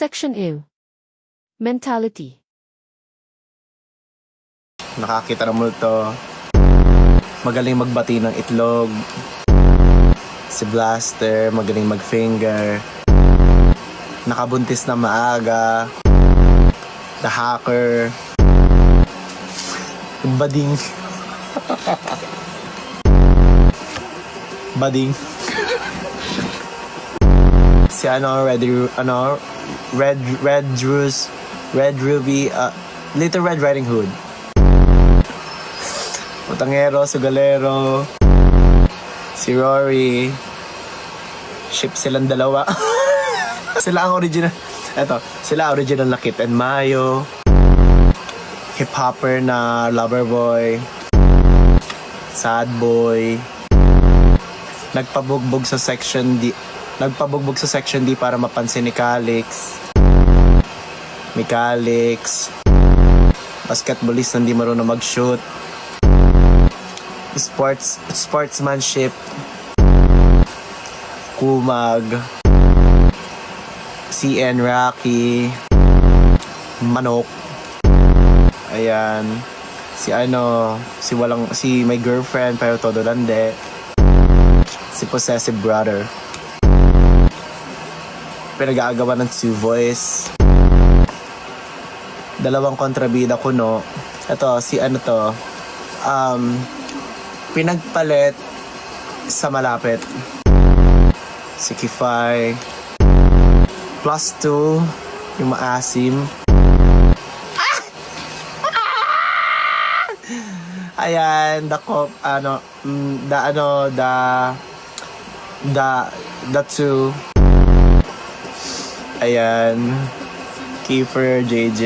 Section E. Mentality. Nakakita ng multo. Magaling magbati ng itlog. Si Blaster, magaling mag-finger. Nakabuntis na maaga. The Hacker. Bading. Bading. Si Red Ruby, Little Red Riding Hood. Utangero, Sugalero, si Rory. Ship silang dalawa. Sila ang original. Sila original na Kit and Mayo. Hip-hopper na Loverboy. Sad Boy. Nagpabugbog sa Section D para mapansin ni Calix. May Calix. Basketballist na hindi marunong mag-shoot. Sportsmanship. Kumag. CN Rocky. Manok. Ayan. Si my girlfriend pero todo lande. Si Possessive Brother. Pinag-aagawan ng Two Voice. Dalawang kontrabida ko, no. Ito, pinagpalit sa malapit. Si Kifay. Plus 2, yung maasim. Ayan, the two. Ayan, Kiefer, JJ.